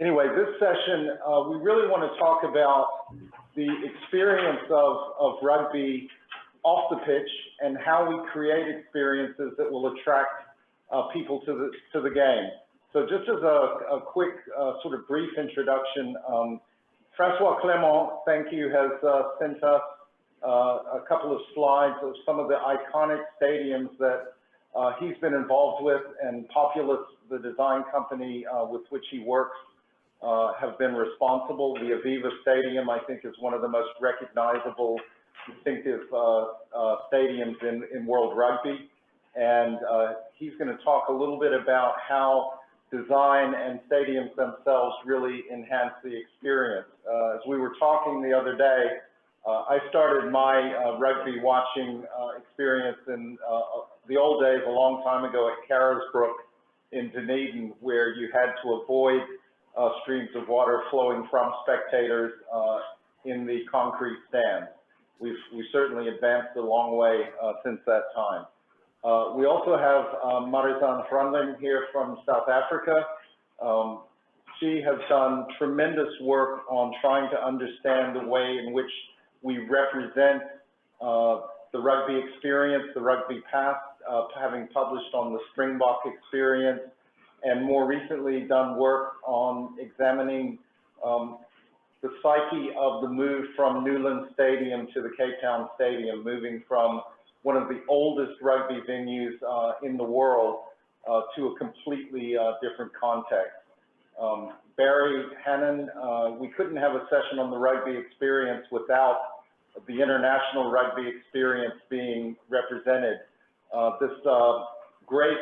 Anyway, this session, we really want to talk about the experience of rugby off the pitch and how we create experiences that will attract people to the game. So just as a quick sort of brief introduction, Francois Clement, thank you, has sent us a couple of slides of some of the iconic stadiums that he's been involved with, and Populous, the design company with which he works, have been responsible. The Aviva Stadium, I think, is one of the most recognizable, distinctive stadiums in world rugby. And he's going to talk a little bit about how design and stadiums themselves really enhance the experience. As we were talking the other day, I started my rugby watching experience in the old days, a long time ago, at Carisbrooke in Dunedin, where you had to avoid streams of water flowing from spectators in the concrete stands. We've certainly advanced a long way since that time. We also have Marizanne Grundlingh here from South Africa. She has done tremendous work on trying to understand the way in which we represent the rugby experience, the rugby past, having published on the Springbok experience, and more recently done work on examining the psyche of the move from Newlands Stadium to the Cape Town Stadium, moving from one of the oldest rugby venues in the world to a completely different context. Barry, Hannon, we couldn't have a session on the rugby experience without the International Rugby Experience being represented. This great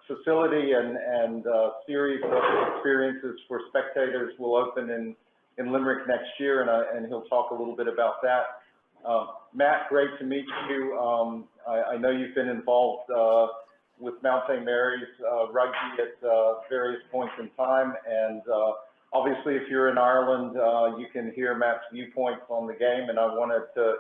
facility and series of experiences for spectators will open in Limerick next year, and he'll talk a little bit about that. Matt, great to meet you. I know you've been involved with Mount St. Mary's rugby at various points in time, and obviously if you're in Ireland, you can hear Matt's viewpoints on the game, and I wanted to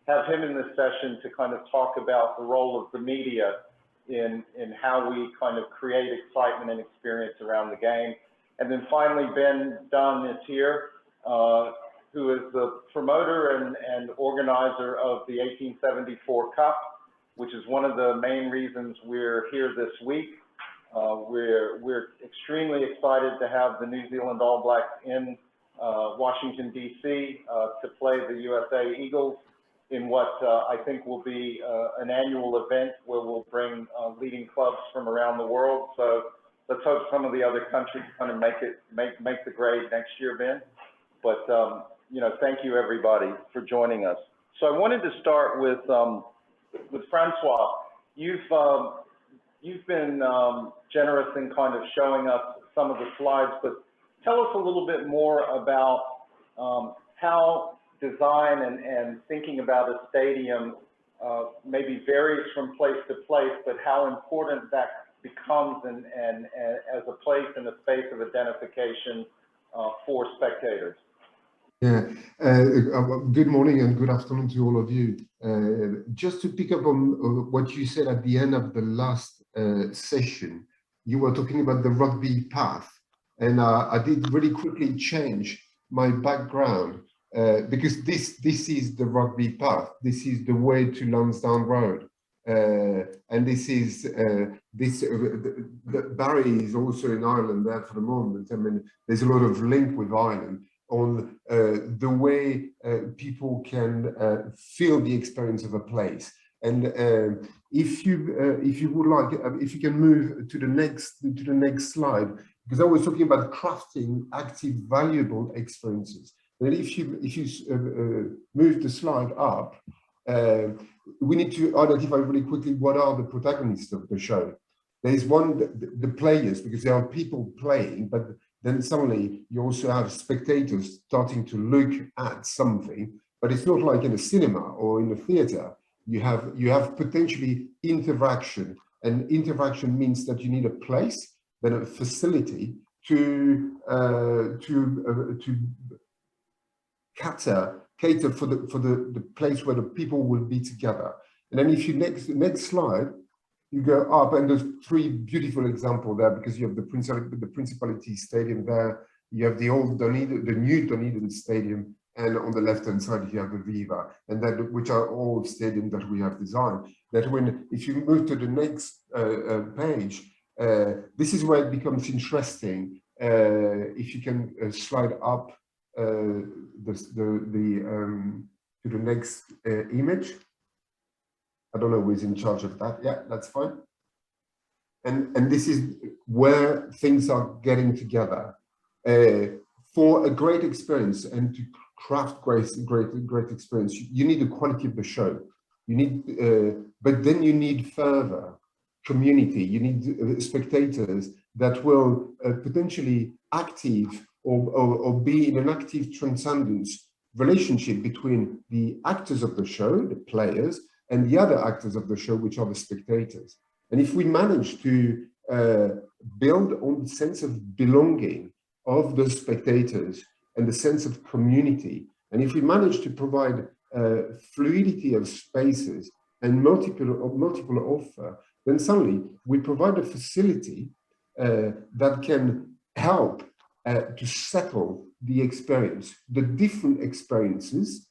have him in this session to kind of talk about the role of the media in how we kind of create excitement and experience around the game. And then finally, Benn Dunn is here, who is the promoter and organizer of the 1874 Cup, which is one of the main reasons we're here this week. We're extremely excited to have the New Zealand All Blacks in Washington, D.C. To play the USA Eagles in what I think will be an annual event where we'll bring leading clubs from around the world. So let's hope some of the other countries kind of make the grade next year, Ben. But you know, thank you everybody for joining us. So I wanted to start with Francois. You've been generous in kind of showing us some of the slides, but tell us a little bit more about how design and thinking about a stadium maybe varies from place to place, but how important that becomes and as a place and a space of identification for spectators. Yeah, good morning and good afternoon to all of you. Just to pick up on what you said at the end of the last session, you were talking about the rugby path, and I did really quickly change my background because this is the rugby path. This is the way to Lansdowne Road, and this is Barry is also in Ireland there for the moment. I mean, there's a lot of link with Ireland on the way people can feel the experience of a place. And if you would like, if you can move to the next slide, because I was talking about crafting active, valuable experiences. And if you move the slide up, we need to identify really quickly what are the protagonists of the show. There is one, the players, because there are people playing, but then suddenly you also have spectators starting to look at something, but it's not like in a cinema or in a theater. You have potentially interaction, and interaction means that you need a place, then a facility to cater for the place where the people will be together. And then if you next slide, you go up, and there's three beautiful examples there, because you have the Principality Stadium there, you have the old Dunedin, the new Dunedin Stadium, and on the left-hand side you have the Viva, and that which are all stadiums that we have designed. That if you move to the next page, this is where it becomes interesting. If you can slide up to the next image. I don't know who is in charge of that. Yeah, that's fine. And this is where things are getting together for a great experience, and to craft great experience. You need the quality of the show. You need, but then you need further community. You need spectators that will potentially active or be in an active transcendence relationship between the actors of the show, the players, and the other actors of the show, which are the spectators. And if we manage to build on the sense of belonging of the spectators and the sense of community, and if we manage to provide fluidity of spaces and multiple offer, then suddenly we provide a facility that can help to settle the experience, the different experiences,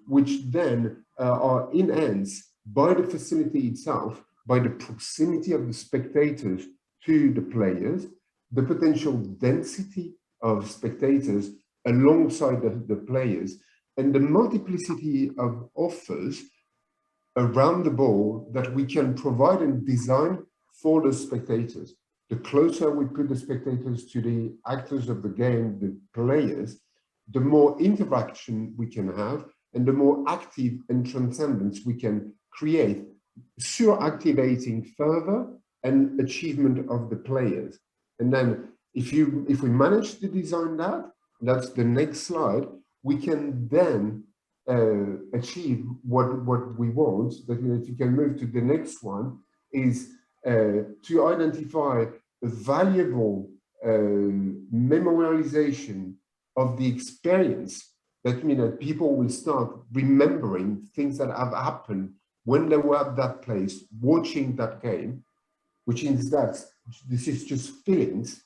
which then are enhanced by the facility itself, by the proximity of the spectators to the players, the potential density of spectators alongside the players, and the multiplicity of offers around the ball that we can provide and design for the spectators. The closer we put the spectators to the actors of the game, the players, the more interaction we can have, and the more active and transcendence we can create, suractivating further and achievement of the players. And then if we manage to design that, that's the next slide, we can then achieve what we want. That, if you can move to the next one, is to identify a valuable memorialization of the experience. That means that people will start remembering things that have happened when they were at that place, watching that game, which is that this is just feelings,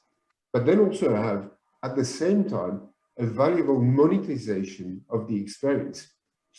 but then also have, at the same time, a valuable monetization of the experience.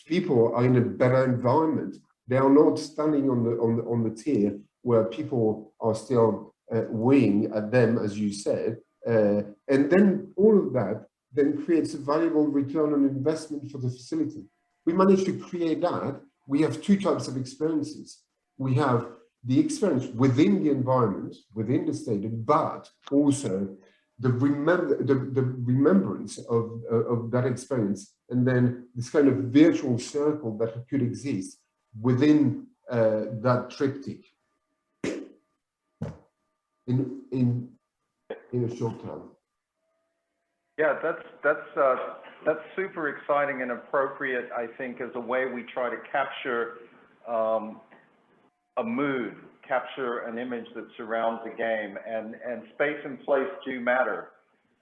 People are in a better environment. They are not standing on the tier where people are still weighing at them, as you said, and then all of that then creates a valuable return on investment for the facility. We managed to create that. We have two types of experiences. We have the experience within the environment, within the stadium, but also the remembrance of that experience, and then this kind of virtual circle that could exist within that triptych in a short term. Yeah, that's super exciting and appropriate, I think, as a way we try to capture a mood, capture an image that surrounds the game, and space and place do matter.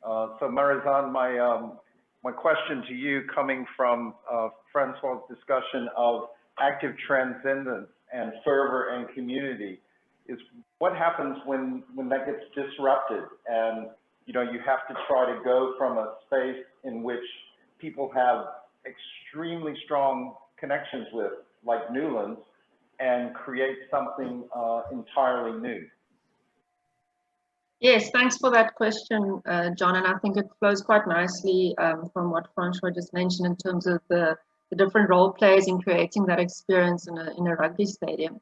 So Marizanne, my question to you, coming from Francois' discussion of active transcendence and fervor and community, is what happens when that gets disrupted, and you have to try to go from a space in which people have extremely strong connections with, like Newlands, and create something entirely new? Yes, thanks for that question, John. And I think it flows quite nicely from what Francois just mentioned in terms of the different role players in creating that experience in a rugby stadium.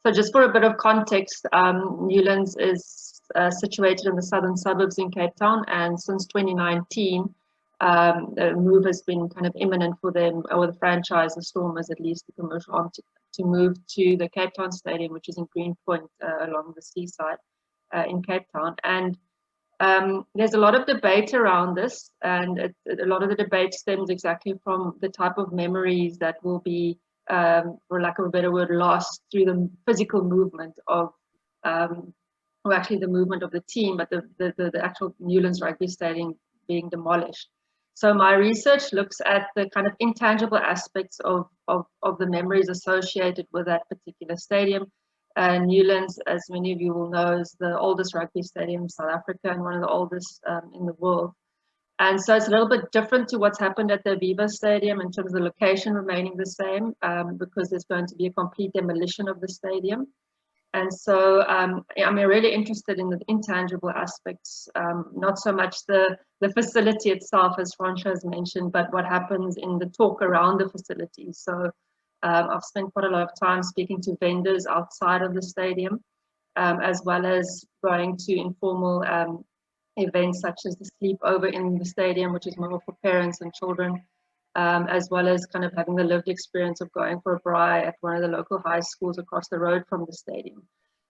So just for a bit of context, Newlands is situated in the southern suburbs in Cape Town, and since 2019, the move has been kind of imminent for them, or the franchise, the Stormers at least, the commercial arm, to move to the Cape Town Stadium, which is in Greenpoint along the seaside in Cape Town. And there's a lot of debate around this, and a lot of the debate stems exactly from the type of memories that will be, for lack of a better word, lost through the physical movement of, or actually the movement of the team, but the actual Newlands Rugby Stadium being demolished. So my research looks at the kind of intangible aspects of the memories associated with that particular stadium. Newlands, as many of you will know, is the oldest rugby stadium in South Africa and one of the oldest in the world. And so it's a little bit different to what's happened at the Aviva Stadium in terms of the location remaining the same, because there's going to be a complete demolition of the stadium. And so I'm really interested in the intangible aspects, not so much the facility itself, as Francois has mentioned, but what happens in the talk around the facility. So I've spent quite a lot of time speaking to vendors outside of the stadium, as well as going to informal events such as the sleepover in the stadium, which is more for parents and children, as well as kind of having the lived experience of going for a braai at one of the local high schools across the road from the stadium.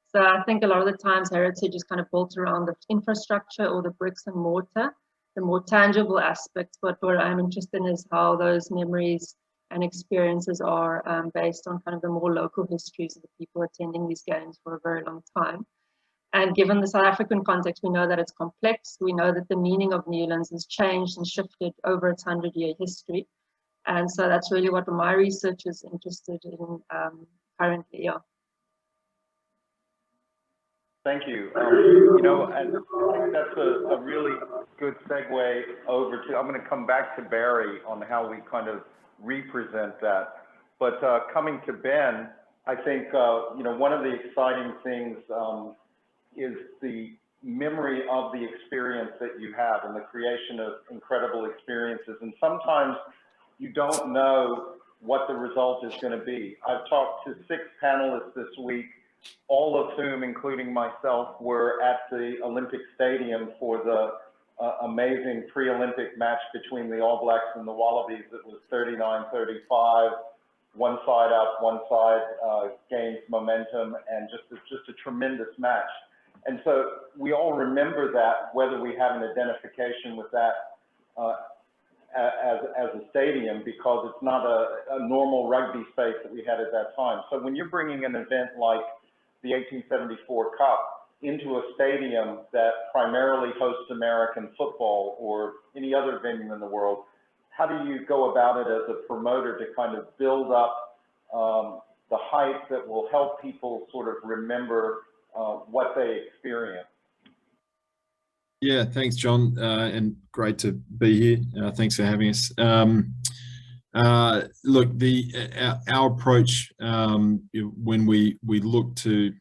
So I think a lot of the times heritage is kind of built around the infrastructure or the bricks and mortar, the more tangible aspects. But what I'm interested in is how those memories and experiences are based on kind of the more local histories of the people attending these games for a very long time. And given the South African context, we know that it's complex. We know that the meaning of Newlands has changed and shifted over its 100-year history. And so that's really what my research is interested in currently, yeah. Thank you. You know, and I think that's a really good segue over to, I'm going to come back to Barry on how we kind of represent that. But coming to Ben, I think, you know, one of the exciting things is the memory of the experience that you have and the creation of incredible experiences. And sometimes you don't know what the result is going to be. I've talked to 6 panelists this week, all of whom, including myself, were at the Olympic Stadium for the amazing pre-Olympic match between the All Blacks and the Wallabies. It was 39-35, one side up, one side gained momentum, and just a tremendous match. And so we all remember that, whether we have an identification with that as a stadium, because it's not a normal rugby space that we had at that time. So when you're bringing an event like the 1874 Cup into a stadium that primarily hosts American football or any other venue in the world, how do you go about it as a promoter to kind of build up the hype that will help people sort of remember what they experience? Yeah, thanks, John, and great to be here. Thanks for having us. Look, our approach when we look to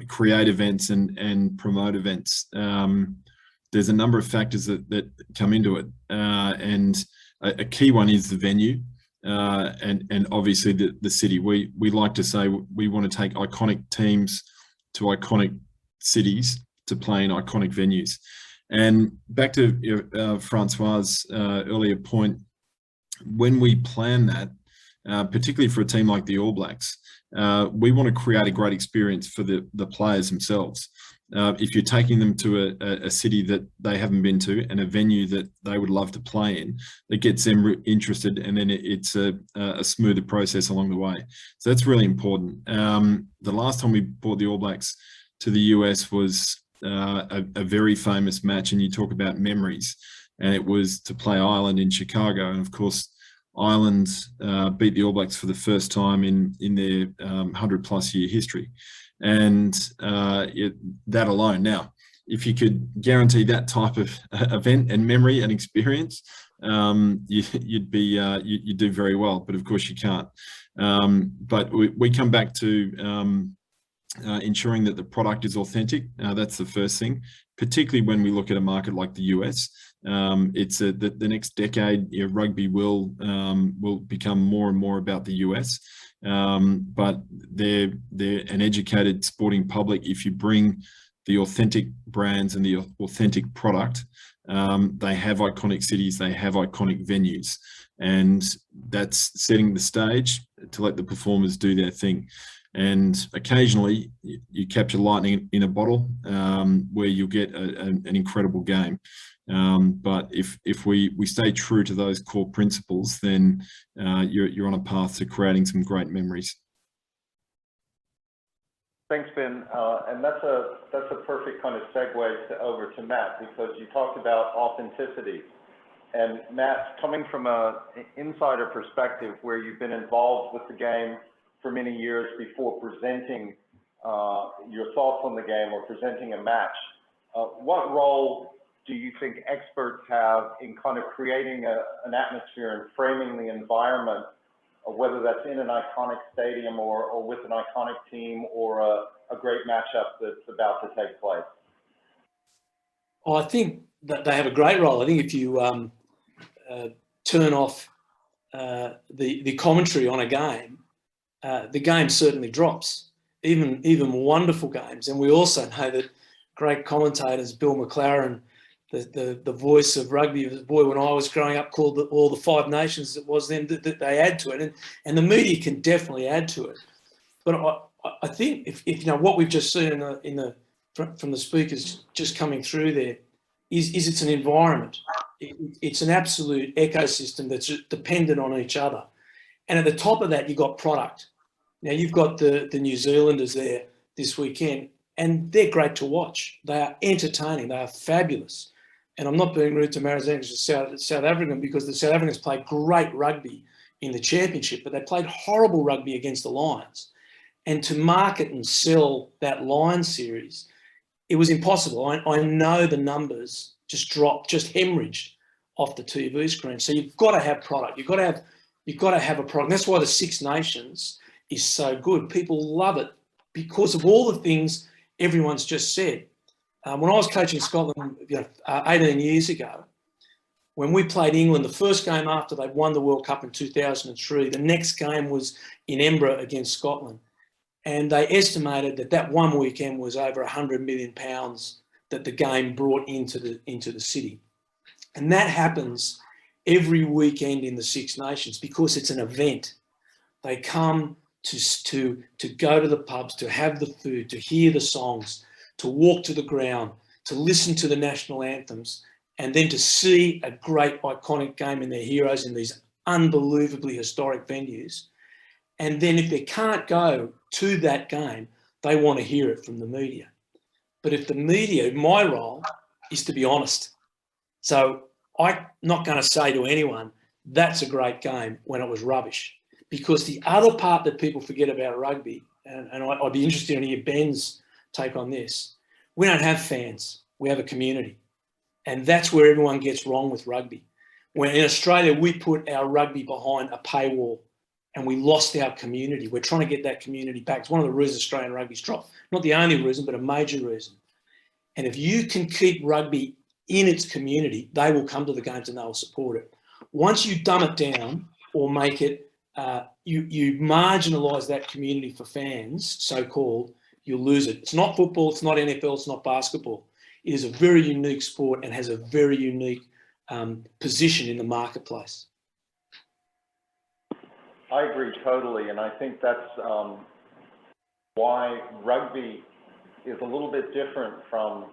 create events and promote events, there's a number of factors that come into it, and a key one is the venue, and obviously the city. We like to say we want to take iconic teams to iconic cities to play in iconic venues. And back to Francois' earlier point, when we plan that, particularly for a team like the All Blacks, we want to create a great experience for the players themselves. If you're taking them to a city that they haven't been to and a venue that they would love to play in, it gets them interested, and then it's a smoother process along the way. So that's really important. The last time we brought the All Blacks to the US was a very famous match, and you talk about memories, and it was to play Ireland in Chicago. And of course, Ireland beat the All Blacks for the first time in their 100+ year history. And that alone, now, if you could guarantee that type of event and memory and experience, you'd do very well. But of course you can't. But we come back to ensuring that the product is authentic. That's the first thing, particularly when we look at a market like the US. It's the next decade, rugby will become more and more about the US. But they're an educated sporting public. If you bring the authentic brands and the authentic product, they have iconic cities, they have iconic venues, and that's setting the stage to let the performers do their thing. And occasionally you capture lightning in a bottle, where you'll get an incredible game. But if we stay true to those core principles, then you're on a path to creating some great memories. Thanks, Ben. And that's a perfect kind of segue over to Matt, because you talked about authenticity. And Matt, coming from an insider perspective, where you've been involved with the game for many years before presenting your thoughts on the game or presenting a match, what role do you think experts have in kind of creating an atmosphere and framing the environment, whether that's in an iconic stadium or with an iconic team or a great matchup that's about to take place? Oh, I think that they have a great role. I think if you turn off the commentary on a game, the game certainly drops, even wonderful games. And we also know that great commentators, Bill McLaren, the voice of rugby as a boy when I was growing up, called all the Five Nations, it was then that they add to it. And the media can definitely add to it. But I think if you know what we've just seen from the speakers just coming through there, is it's an environment. It's an absolute ecosystem that's dependent on each other. And at the top of that, you've got product. Now, you've got the New Zealanders there this weekend, and they're great to watch. They are entertaining. They are fabulous. And I'm not being rude to Marizanne, South African, because the South Africans played great rugby in the championship, but they played horrible rugby against the Lions. And to market and sell that Lions series, it was impossible. I know the numbers just dropped, just hemorrhaged off the TV screen. So you've got to have product. You've got to have a product. And that's why the Six Nations is so good. People love it because of all the things everyone's just said. When I was coaching Scotland 18 years ago, when we played England, the first game after they won the World Cup in 2003, the next game was in Edinburgh against Scotland. And they estimated that one weekend was over £100 million that the game brought into the city. And that happens every weekend in the Six Nations because it's an event. They come to go to the pubs, to have the food, to hear the songs, to walk to the ground, to listen to the national anthems, and then to see a great iconic game and their heroes in these unbelievably historic venues. And then if they can't go to that game, they want to hear it from the media. But if the media, my role is to be honest. So I'm not going to say to anyone, that's a great game when it was rubbish. Because the other part that people forget about rugby, and I'd be interested in hear Ben's take on this, we don't have fans, we have a community. And that's where everyone gets wrong with rugby. When in Australia, we put our rugby behind a paywall and we lost our community. We're trying to get that community back. It's one of the reasons Australian rugby's dropped. Not the only reason, but a major reason. And if you can keep rugby in its community, they will come to the games and they will support it. Once you dumb it down or make it, you marginalise that community for fans, so-called, you'll lose it. It's not football, it's not NFL, it's not basketball. It is a very unique sport and has a very unique position in the marketplace. I agree totally, and I think that's why rugby is a little bit different from,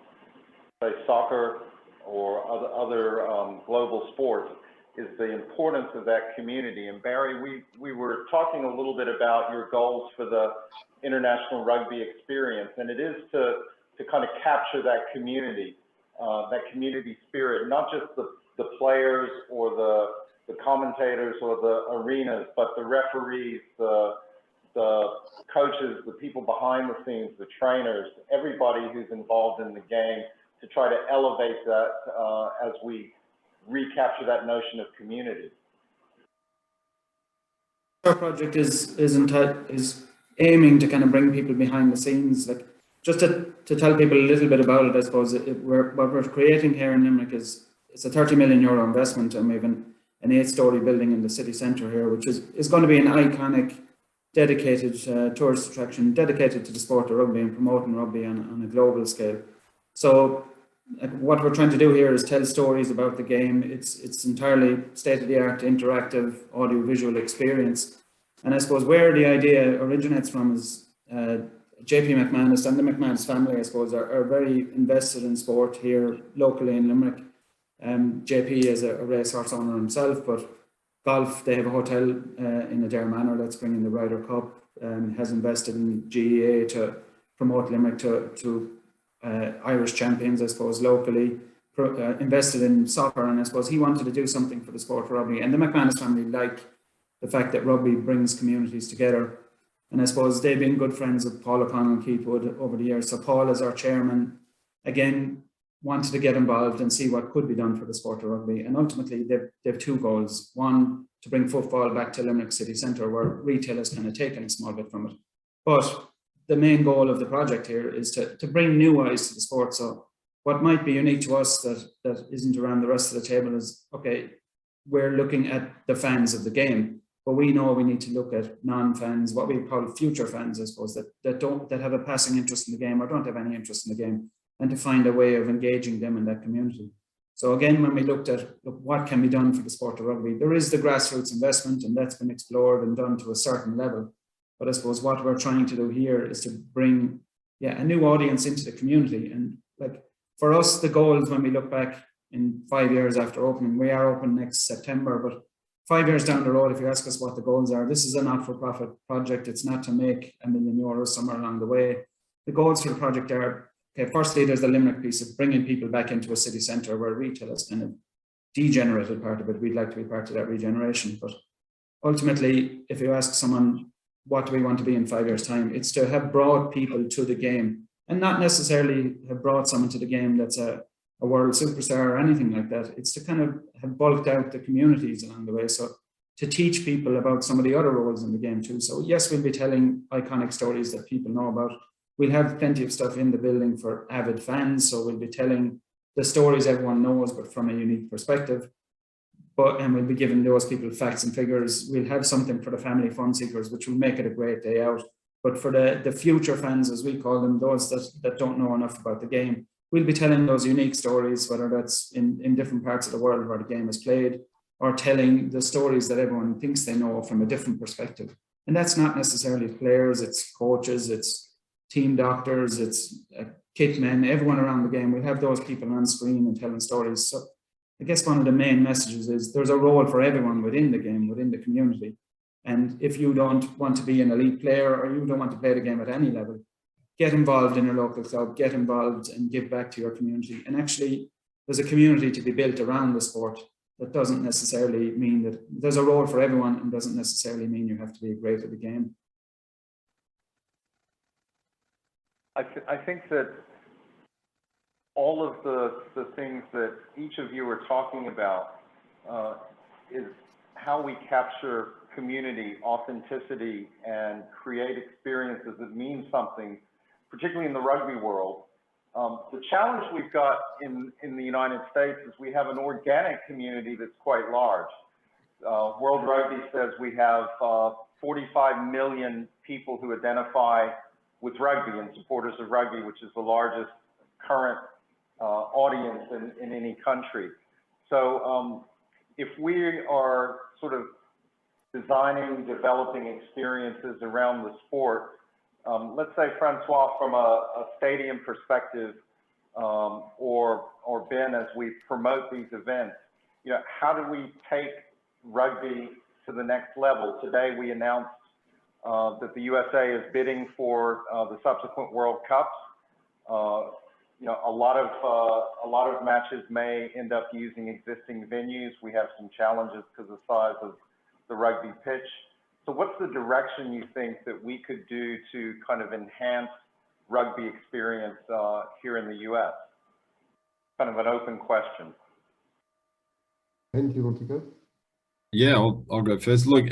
say, soccer or other global sports, is the importance of that community. And Barry, we were talking a little bit about your goals for the International Rugby Experience, and it is to kind of capture that community spirit, not just the players or the commentators or the arenas, but the referees, the coaches, the people behind the scenes, the trainers, everybody who's involved in the game, to try to elevate that as we recapture that notion of community. Our project is aiming to kind of bring people behind the scenes, like just to tell people a little bit about it. I suppose what we're creating here in Limerick it's a €30 million investment, and we have an 8-storey building in the city centre here, which is going to be an iconic, dedicated tourist attraction, dedicated to the sport of rugby and promoting rugby on a global scale. So what we're trying to do here is tell stories about the game. It's entirely state-of-the-art, interactive, audio-visual experience. And I suppose where the idea originates from is JP McManus and the McManus family, I suppose, are very invested in sport here locally in Limerick. JP is a racehorse owner himself, but golf, they have a hotel in Adair Manor that's bringing the Ryder Cup, has invested in GEA to promote Limerick to Irish champions, I suppose, locally, invested in soccer, and I suppose he wanted to do something for the sport of rugby. And the McManus family like the fact that rugby brings communities together. And I suppose they've been good friends with Paul O'Connell and Keith Wood over the years. So Paul, as our chairman, again, wanted to get involved and see what could be done for the sport of rugby. And ultimately, they've two goals. One, to bring football back to Limerick city centre, where retailers kind of taken a small bit from it. But the main goal of the project here is to bring new eyes to the sport. So what might be unique to us that isn't around the rest of the table is, okay, we're looking at the fans of the game, but we know we need to look at non-fans, what we call future fans, I suppose, that have a passing interest in the game or don't have any interest in the game, and to find a way of engaging them in that community. So again, when we looked at what can be done for the sport of rugby, there is the grassroots investment, and that's been explored and done to a certain level. But I suppose what we're trying to do here is to bring a new audience into the community. And like for us, the goals when we look back in 5 years after opening, we are open next September, but 5 years down the road, if you ask us what the goals are, this is a not-for-profit project. It's not to make €1 million somewhere along the way. The goals for the project are, okay, firstly, there's the Limerick piece of bringing people back into a city centre where retail is kind of degenerated part of it. We'd like to be part of that regeneration. But ultimately, if you ask someone, what do we want to be in 5 years' time? It's to have brought people to the game, and not necessarily have brought someone to the game that's a world superstar or anything like that. It's to kind of have bulked out the communities along the way. So to teach people about some of the other roles in the game too. So yes, we'll be telling iconic stories that people know about. We'll have plenty of stuff in the building for avid fans. So we'll be telling the stories everyone knows, but from a unique perspective. And we'll be giving those people facts and figures. We'll have something for the family fun seekers, which will make it a great day out. But for the future fans, as we call them, those that don't know enough about the game, we'll be telling those unique stories, whether that's in different parts of the world where the game is played, or telling the stories that everyone thinks they know from a different perspective. And that's not necessarily players, it's coaches, it's team doctors, it's kit men, everyone around the game. We'll have those people on screen and telling stories. So I guess one of the main messages is there's a role for everyone within the game, within the community. And if you don't want to be an elite player or you don't want to play the game at any level, get involved in your local club, get involved and give back to your community. And actually, there's a community to be built around the sport. That doesn't necessarily mean that there's a role for everyone, and doesn't necessarily mean you have to be great at the game. I think that all of the things that each of you are talking about is how we capture community, authenticity, and create experiences that mean something, particularly in the rugby world. The challenge we've got in the United States is we have an organic community that's quite large. World Rugby says we have 45 million people who identify with rugby and supporters of rugby, which is the largest current audience in any country. So if we are sort of designing, developing experiences around the sport, let's say, Francois, from a stadium perspective, or Ben, as we promote these events, how do we take rugby to the next level? Today we announced that the USA is bidding for the subsequent World Cups. A lot of matches may end up using existing venues. We have some challenges because of the size of the rugby pitch. So what's the direction you think that we could do to kind of enhance rugby experience here in the US? Kind of an open question. Ben, do you want to go? Yeah, I'll go first. Look,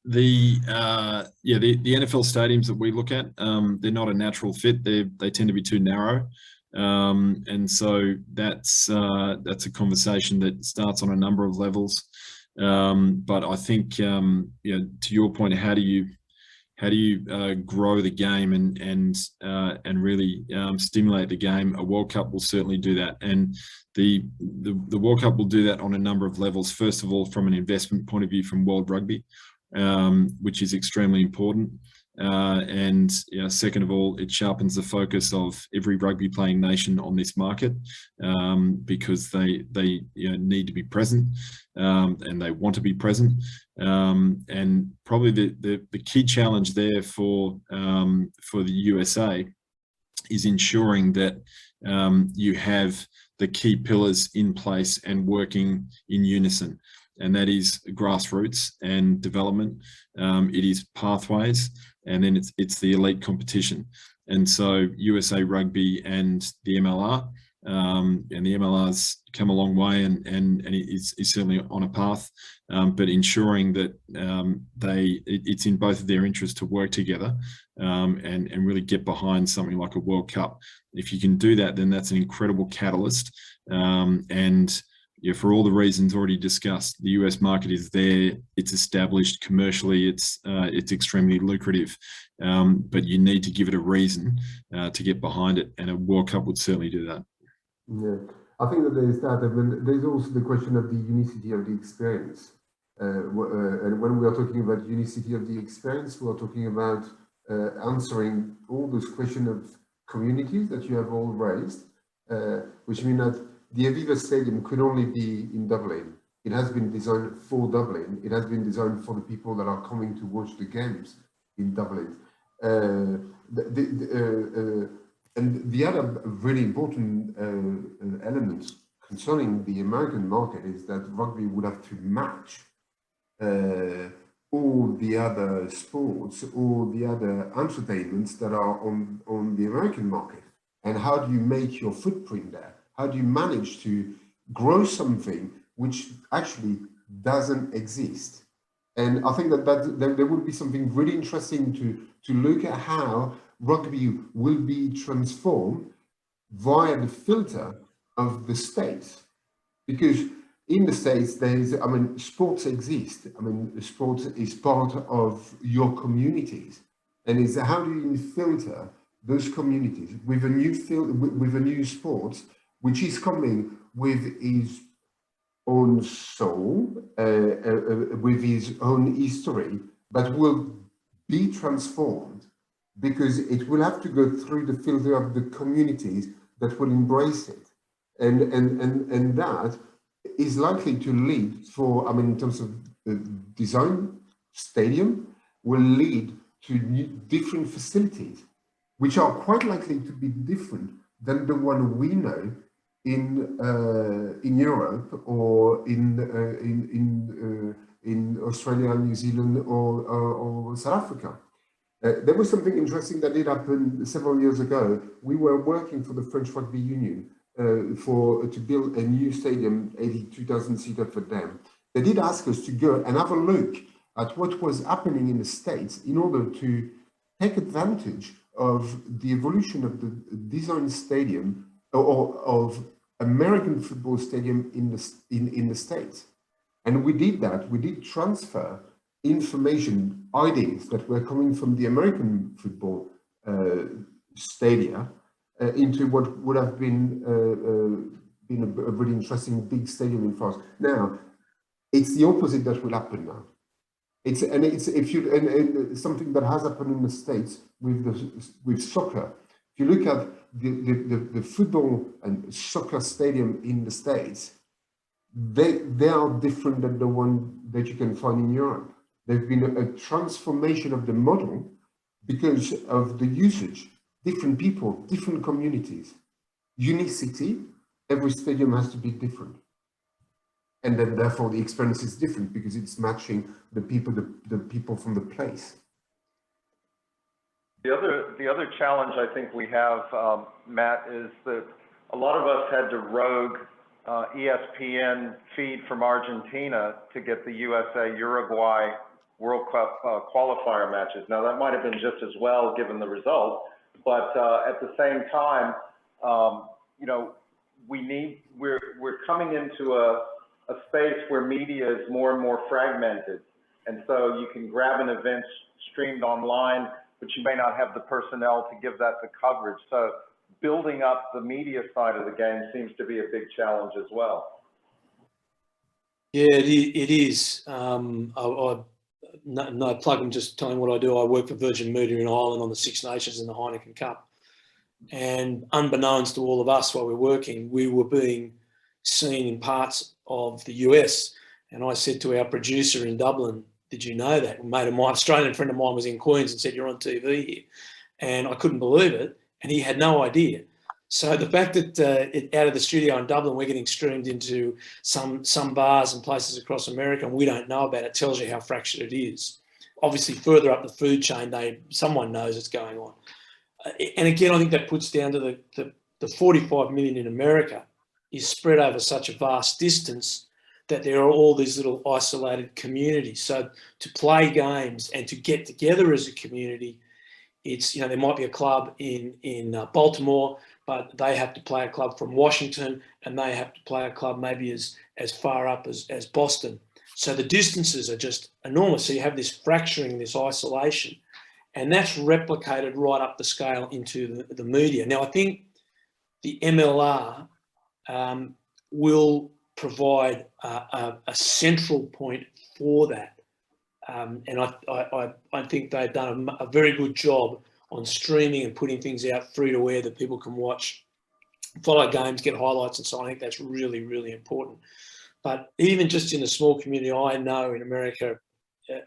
the NFL stadiums that we look at, they're not a natural fit. They tend to be too narrow, and so that's a conversation that starts on a number of levels. But I think to your point, how do you grow the game and really stimulate the game? A World Cup will certainly do that, and the World Cup will do that on a number of levels. First of all, from an investment point of view, from World Rugby, which is extremely important. And second of all, it sharpens the focus of every rugby playing nation on this market, because they need to be present, and they want to be present. And probably the key challenge there for the USA is ensuring that you have the key pillars in place and working in unison. and that is grassroots and development. It is pathways, and then it's the elite competition. And so USA Rugby and the MLR, and the MLR's come a long way, and it's certainly on a path, but ensuring that it's in both of their interests to work together, and really get behind something like a World Cup. If you can do that, then that's an incredible catalyst. And yeah, for all the reasons already discussed, the US market is there, it's established commercially, it's extremely lucrative, but you need to give it a reason to get behind it, and a World Cup would certainly do that. Yeah, I think that there is that, and then there's also the question of the unicity of the experience. And when we are talking about unicity of the experience, we are talking about answering all those questions of communities that you have all raised, which mean that the Aviva Stadium could only be in Dublin. It has been designed for Dublin. It has been designed for the people that are coming to watch the games in Dublin. And the other really important element concerning the American market is that rugby would have to match all the other sports, all the other entertainments that are on the American market. And how do you make your footprint there? How do you manage to grow something which actually doesn't exist? And I think that there would be something really interesting to look at how rugby will be transformed via the filter of the States. Because in the States, sports exist. Sports is part of your communities. And it's how do you filter those communities with a new sport, which is coming with his own soul, with his own history, but will be transformed because it will have to go through the filter of the communities that will embrace it. And that is likely to lead for, in terms of design, stadium, will lead to different facilities, which are quite likely to be different than the one we know in Europe or in Australia, New Zealand, or South Africa. There was something interesting that did happen several years ago. We were working for the French Rugby Union to build a new stadium, 82,000 seater for them. They did ask us to go and have a look at what was happening in the States in order to take advantage of the evolution of the design stadium or of American football stadium in the States. And we did that. We did transfer information, ideas that were coming from the American football stadia into what would have been a really interesting big stadium in France. Now, it's the opposite that will happen now. It's something that has happened in the States with soccer. If you look at the football and soccer stadium in the States, they are different than the one that you can find in Europe. There's been a transformation of the model because of the usage, different people, different communities, unicity. Every stadium has to be different. And then therefore the experience is different because it's matching the people from the place. The other challenge I think we have, Matt, is that a lot of us had to rogue ESPN feed from Argentina to get the USA-Uruguay World Cup qualifier matches. Now that might have been just as well given the result, but at the same time, we're coming into a space where media is more and more fragmented. And so you can grab an event streamed online, but you may not have the personnel to give that the coverage. So building up the media side of the game seems to be a big challenge as well. Yeah, it is. No plug, I'm just telling what I do. I work for Virgin Media in Ireland on the Six Nations and the Heineken Cup. And unbeknownst to all of us while we're working, we were being seen in parts of the US. And I said to our producer in Dublin, did you know that? A mate of mine, Australian friend of mine, was in Queens and said, you're on TV here. And I couldn't believe it. And he had no idea. So the fact that out of the studio in Dublin, we're getting streamed into some bars and places across America, and we don't know about it, tells you how fractured it is. Obviously, further up the food chain, someone knows it's going on. And again, I think that puts down to the 45 million in America is spread over such a vast distance that there are all these little isolated communities. So to play games and to get together as a community, it's, there might be a club in Baltimore, but they have to play a club from Washington, and they have to play a club maybe as far up as Boston. So the distances are just enormous. So you have this fracturing, this isolation, and that's replicated right up the scale into the media. Now, I think the MLR will provide a central point for that. And I think they've done a very good job on streaming and putting things out free to air that people can watch, follow games, get highlights and so on. I think that's really, really important. But even just in the small community I know in America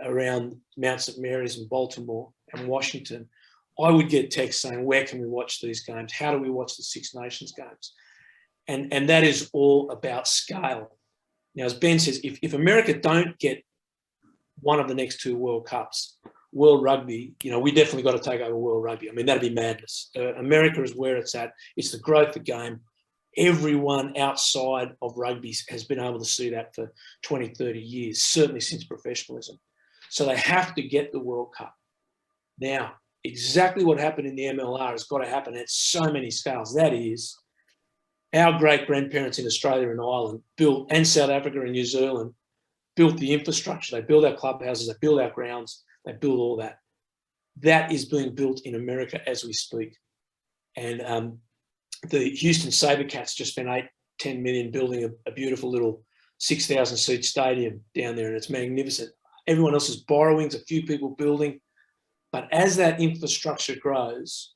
around Mount St. Mary's and Baltimore and Washington, I would get texts saying, where can we watch these games? How do we watch the Six Nations games? And that is all about scale. Now, as Ben says, if America don't get one of the next two World Cups, World Rugby, we definitely got to take over World Rugby. I mean, that'd be madness. America is where it's at. It's the growth of the game. Everyone outside of rugby has been able to see that for 20, 30 years, certainly since professionalism. So they have to get the World Cup. Now, exactly what happened in the MLR has got to happen at so many scales. That is, our great-grandparents in Australia and Ireland built, and South Africa and New Zealand, built the infrastructure. They built our clubhouses, they built our grounds, they built all that. That is being built in America as we speak. And the Houston Sabercats just spent $8-10 million building a beautiful little 6,000 seat stadium down there, and it's magnificent. Everyone else is borrowing, there's a few people building. But as that infrastructure grows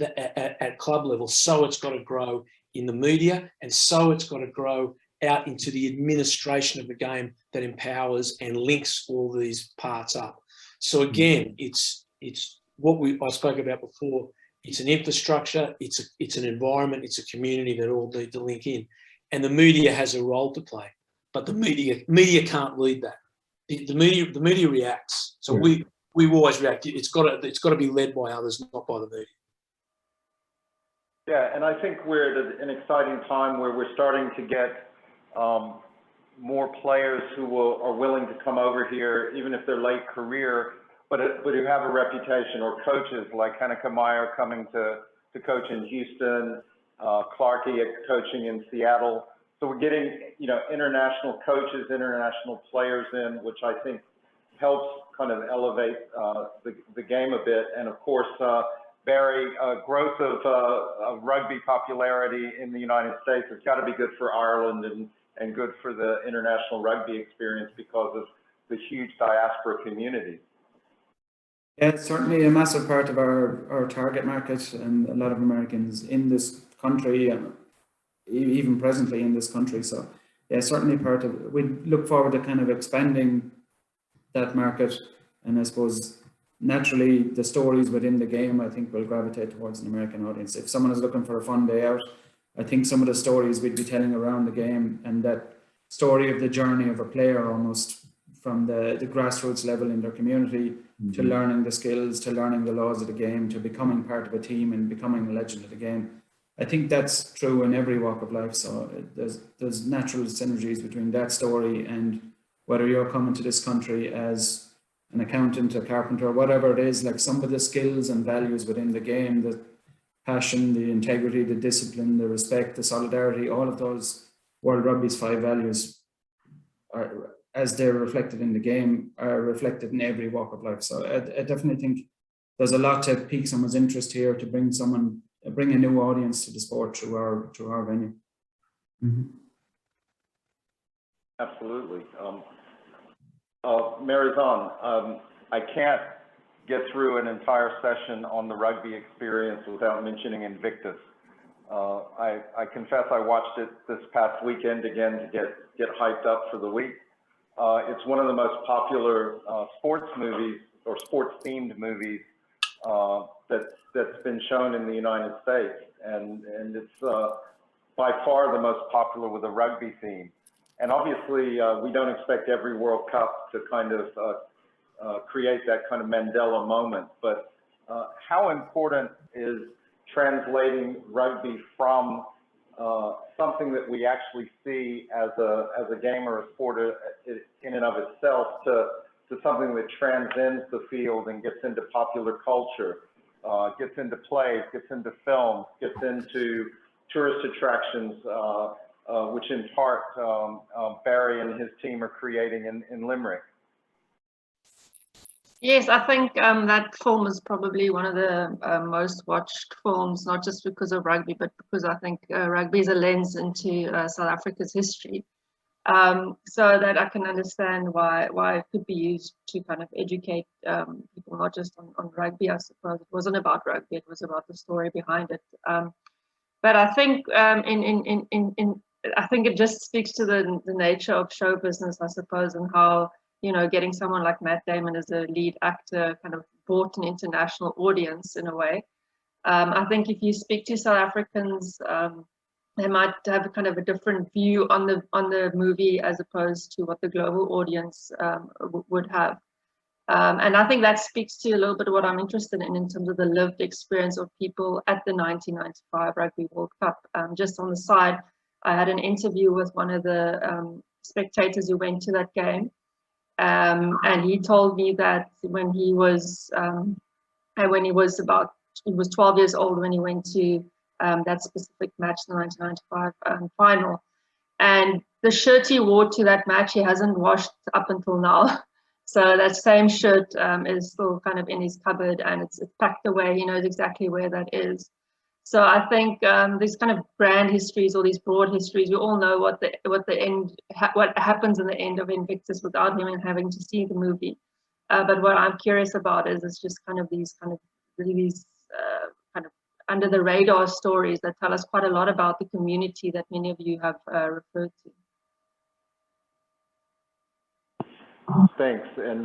at club level, so it's got to grow in the media, and so it's got to grow out into the administration of the game that empowers and links all these parts up. So again, it's what I spoke about before. It's an infrastructure, it's an environment, it's a community that all need to link in, and the media has a role to play. But the media can't lead that. The media reacts. So we always react. It's got to be led by others, not by the media. Yeah, and I think we're at an exciting time where we're starting to get more players who are willing to come over here, even if they're late career, but who have a reputation, or coaches like Hannon coming to coach in Houston, Clarkey coaching in Seattle. So we're getting, international coaches, international players in, which I think helps kind of elevate the game a bit. And of course, Barry, growth of rugby popularity in the United States has got to be good for Ireland and good for the International Rugby Experience because of the huge diaspora community. Yeah, it's certainly a massive part of our target market, and a lot of Americans in this country, even presently in this country. So yeah, certainly part of it. We look forward to kind of expanding that market, and I suppose naturally the stories within the game I think will gravitate towards an American audience. If someone is looking for a fun day out, I think some of the stories we'd be telling around the game, and that story of the journey of a player almost from the grassroots level in their community to learning the skills, to learning the laws of the game, to becoming part of a team and becoming a legend of the game. I think that's true in every walk of life. So there's natural synergies between that story and whether you're coming to this country as an accountant, a carpenter, whatever it is, like some of the skills and values within the game, the passion, the integrity, the discipline, the respect, the solidarity, all of those World Rugby's 5 values are, as they're reflected in the game, are reflected in every walk of life. So I definitely think there's a lot to pique someone's interest here, to bring a new audience to the sport through our venue. Absolutely. Marizanne, I can't get through an entire session on the rugby experience without mentioning Invictus. I confess I watched it this past weekend again to get hyped up for the week. It's one of the most popular sports movies or sports themed movies that's been shown in the United States. and it's by far the most popular with a rugby theme. And obviously, we don't expect every World Cup to kind of create that kind of Mandela moment, but how important is translating rugby from something that we actually see as a game or a sport in and of itself to something that transcends the field and gets into popular culture, gets into plays, gets into films, gets into tourist attractions, which in part Barry and his team are creating in Limerick. Yes, I think that film is probably one of the most watched films, not just because of rugby, but because I think rugby is a lens into South Africa's history. So that I can understand why it could be used to kind of educate people, not just on rugby, I suppose. It wasn't about rugby, it was about the story behind it. But I think I think it just speaks to the nature of show business, I suppose, and how, you know, getting someone like Matt Damon as a lead actor kind of brought an international audience in a way. I think if you speak to South Africans, they might have a kind of a different view on the movie as opposed to what the global audience would have. And I think that speaks to a little bit of what I'm interested in terms of the lived experience of people at the 1995 Rugby World Cup. Just on the side, I had an interview with one of the spectators who went to that game. And he told me that when he was 12 years old when he went to that specific match, the 1995 final. And the shirt he wore to that match, he hasn't washed up until now. So that same shirt is still kind of in his cupboard, and it's packed away. He knows exactly where that is. So I think these kind of grand histories or these broad histories, we all know what happens in the end of Invictus without even having to see the movie. But what I'm curious about is just kind of these kind of under the radar stories that tell us quite a lot about the community that many of you have referred to. Thanks. And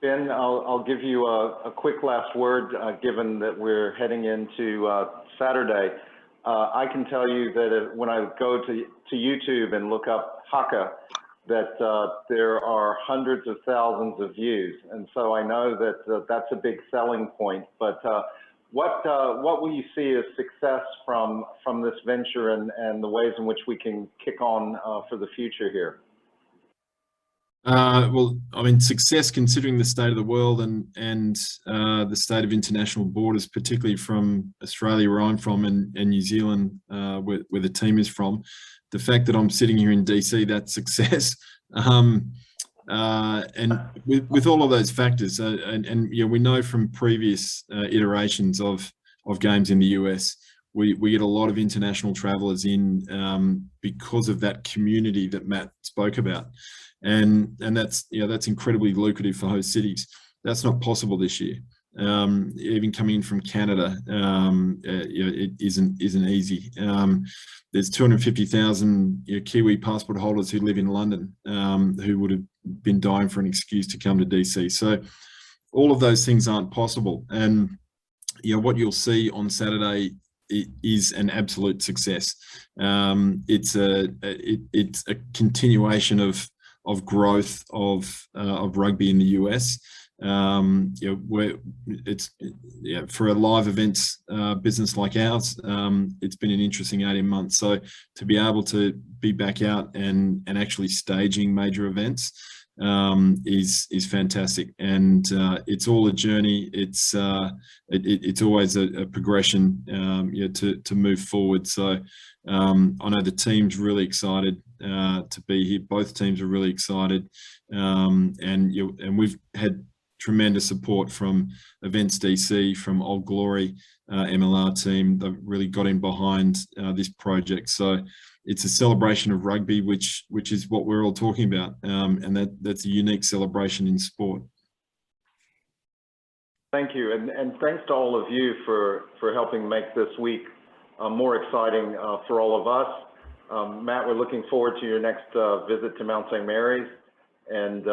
Ben, I'll give you a quick last word, given that we're heading into Saturday. I can tell you that when I go to YouTube and look up Haka, that there are hundreds of thousands of views. And so I know that that's a big selling point. But what will you see as success from this venture and the ways in which we can kick on for the future here? Well, I mean, success considering the state of the world and the state of international borders, particularly from Australia, where I'm from, and New Zealand, where the team is from. The fact that I'm sitting here in DC, that's success. And with all of those factors, and you know, we know from previous iterations of games in the US, we get a lot of international travelers in because of that community that Matt spoke about. And that's, you know, that's incredibly lucrative for host cities. That's not possible this year. Even coming in from Canada, you know, it isn't easy. There's 250,000 Kiwi passport holders who live in London who would have been dying for an excuse to come to DC. So all of those things aren't possible. And you know, what you'll see on Saturday is an absolute success. It's a continuation of growth of rugby in the US. You know, where it's, yeah, for a live events business like ours, it's been an interesting 18 months. So to be able to be back out and actually staging major events is fantastic, and it's all a journey. It's always a progression, you know, to move forward. So I know the team's really excited to be here. Both teams are really excited, and we've had tremendous support from Events DC, from Old Glory MLR team. They've really got in behind this project. So it's a celebration of rugby, which is what we're all talking about, and that's a unique celebration in sport. Thank you, and thanks to all of you for helping make this week more exciting for all of us. Matt, we're looking forward to your next visit to Mount St. Mary's, and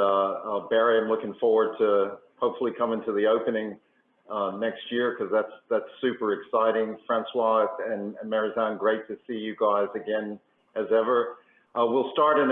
Barry, I'm looking forward to hopefully coming to the opening next year, because that's super exciting. Francois and Marizanne, great to see you guys again as ever. We'll start in